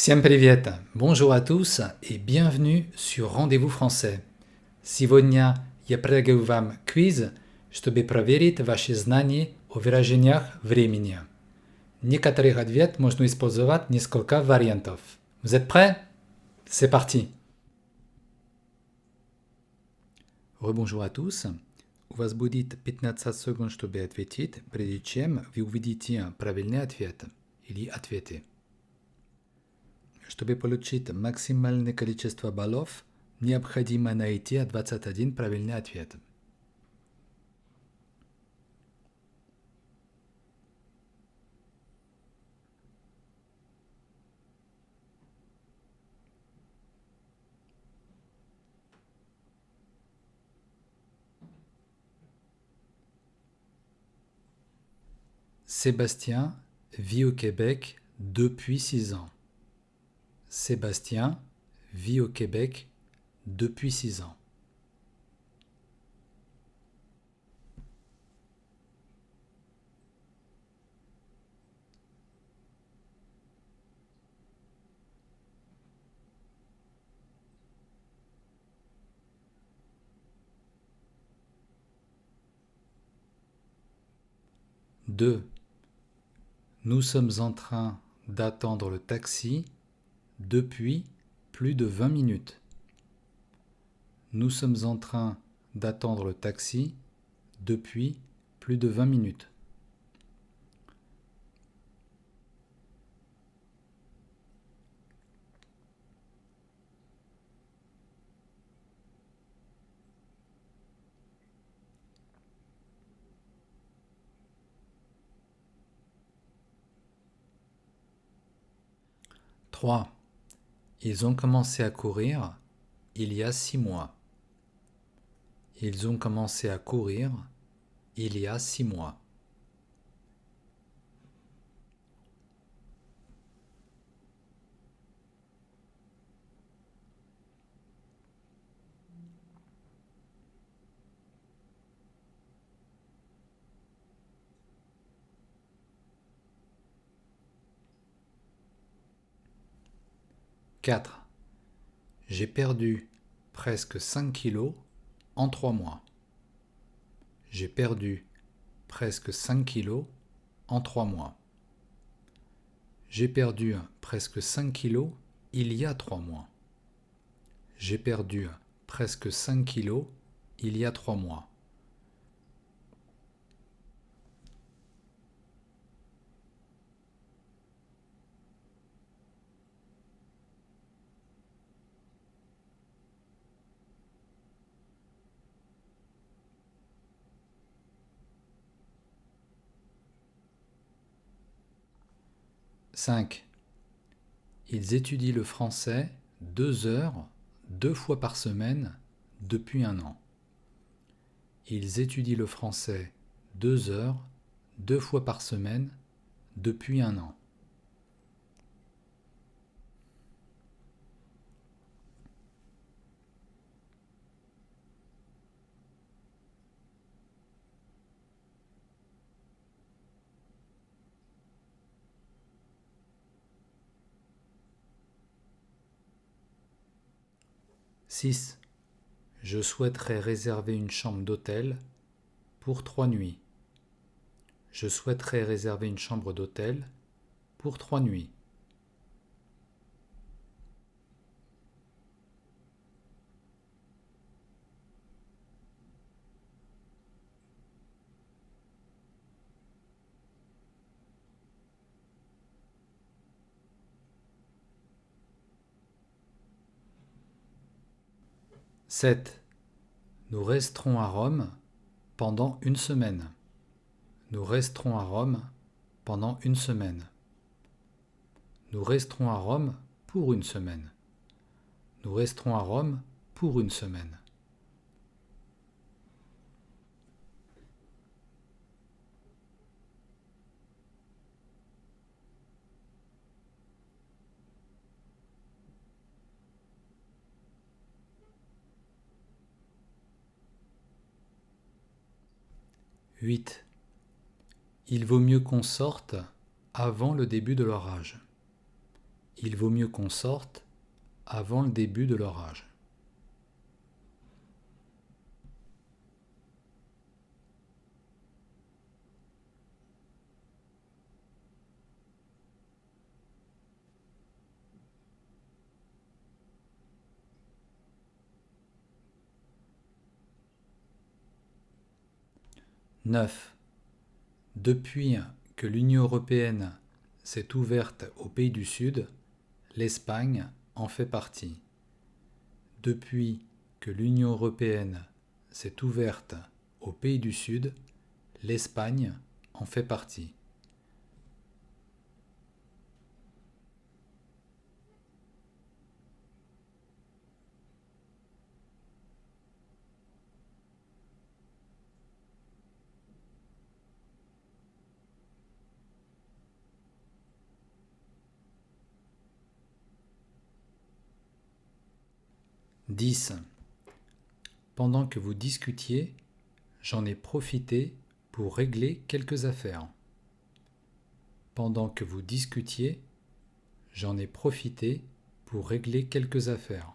Всем привет! Bonjour à tous et bienvenue sur Rendez-vous français. Сегодня я предлагаю вам квиз, чтобы проверить ваши знания о выражениях времени. Некоторых ответов можно использовать несколько вариантов. Vous êtes prêts? C'est parti! Rebonjour à tous. У вас будет 15 секунд, чтобы ответить, прежде чем вы увидите правильный ответ или ответы. Чтобы получить максимальное количество баллов, необходимо найти 21 правильный ответ. Sébastien vit au Québec depuis 6 ans. Sébastien vit au Québec depuis 6 ans. Deux. Nous sommes en train d'attendre le taxi depuis plus de 20 minutes. Nous sommes en train d'attendre le taxi depuis plus de 20 minutes. Trois. Ils ont commencé à courir il y a 6 mois. Ils ont commencé à courir il y a 6 mois. Quatre. J'ai perdu presque 5 kilos en 3 mois. J'ai perdu presque 5 kilos en 3 mois. J'ai perdu presque 5 kilos il y a 3 mois. J'ai perdu presque 5 kilos il y a 3 mois. Cinq. Ils étudient le français 2 heures, 2 fois par semaine, depuis 1 an. Ils étudient le français 2 heures, 2 fois par semaine, depuis 1 an. Six. Je souhaiterais réserver une chambre d'hôtel pour 3 nuits. Je souhaiterais réserver une chambre d'hôtel pour 3 nuits. Sept. Nous resterons à Rome pendant 1 semaine. Nous resterons à Rome pendant 1 semaine. Nous resterons à Rome pour 1 semaine. Nous resterons à Rome pour 1 semaine. Huit. Il vaut mieux qu'on sorte avant le début de l'orage. Il vaut mieux qu'on sorte avant le début de l'orage. Neuf. Depuis que l'Union européenne s'est ouverte aux pays du Sud, l'Espagne en fait partie. Depuis que l'Union européenne s'est ouverte aux pays du Sud, l'Espagne en fait partie. 10. Pendant que vous discutiez, j'en ai profité pour régler quelques affaires. Pendant que vous discutiez, j'en ai profité pour régler quelques affaires.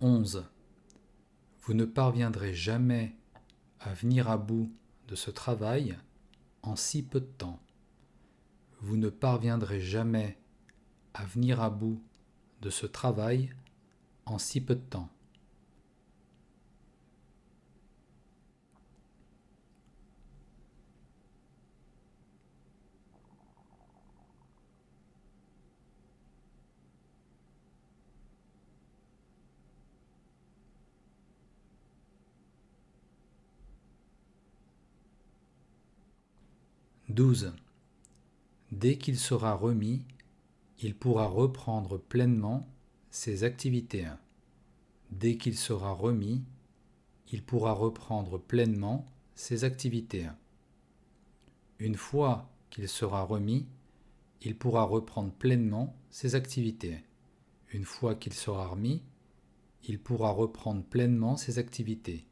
11. Vous ne parviendrez jamais à venir à bout de ce travail en si peu de temps. Vous ne parviendrez jamais à venir à bout de ce travail en si peu de temps. 12. Dès qu'il sera remis, il pourra reprendre pleinement ses activités. Dès qu'il sera remis, il pourra reprendre pleinement ses activités. Une fois qu'il sera remis, il pourra reprendre pleinement ses activités. Une fois qu'il sera remis, il pourra reprendre pleinement ses activités.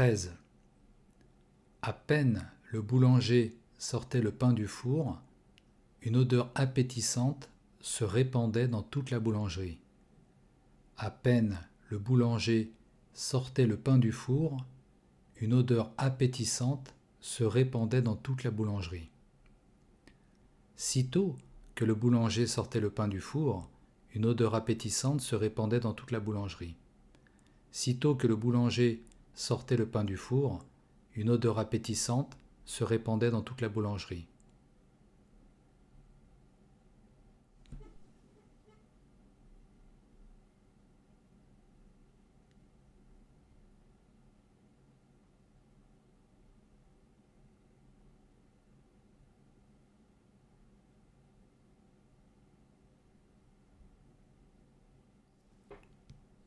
13. À peine le boulanger sortait le pain du four, une odeur appétissante se répandait dans toute la boulangerie. À peine le boulanger sortait le pain du four, une odeur appétissante se répandait dans toute la boulangerie. Sitôt que le boulanger sortait le pain du four, une odeur appétissante se répandait dans toute la boulangerie. Sitôt que le boulanger sortait le pain du four, une odeur appétissante se répandait dans toute la boulangerie.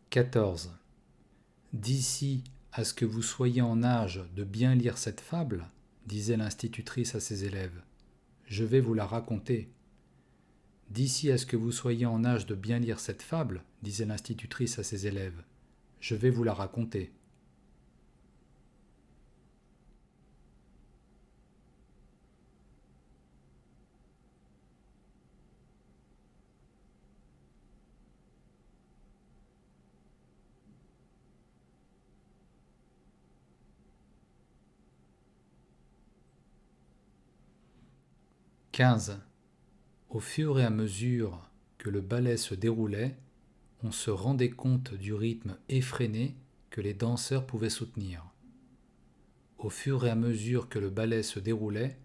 « 14. D'ici à ce que vous soyez en âge de bien lire cette fable, disait l'institutrice à ses élèves, je vais vous la raconter. D'ici à ce que vous soyez en âge de bien lire cette fable, disait l'institutrice à ses élèves, je vais vous la raconter. « 15. Au fur et à mesure que le ballet se déroulait, on se rendait compte du rythme effréné que les danseurs pouvaient soutenir. Au fur et à mesure que le ballet se déroulait,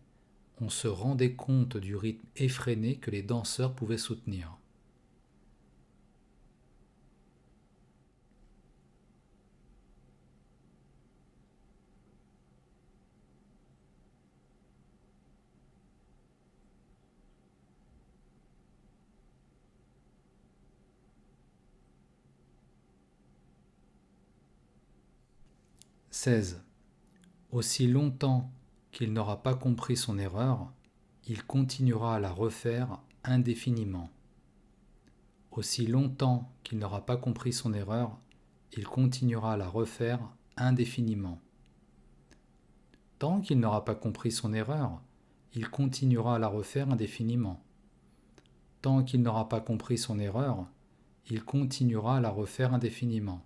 on se rendait compte du rythme effréné que les danseurs pouvaient soutenir. 16. Aussi longtemps qu'il n'aura pas compris son erreur, il continuera à la refaire indéfiniment. Aussi longtemps qu'il n'aura pas compris son erreur, il continuera à la refaire indéfiniment. Tant qu'il n'aura pas compris son erreur, il continuera à la refaire indéfiniment. Tant qu'il n'aura pas compris son erreur, il continuera à la refaire indéfiniment.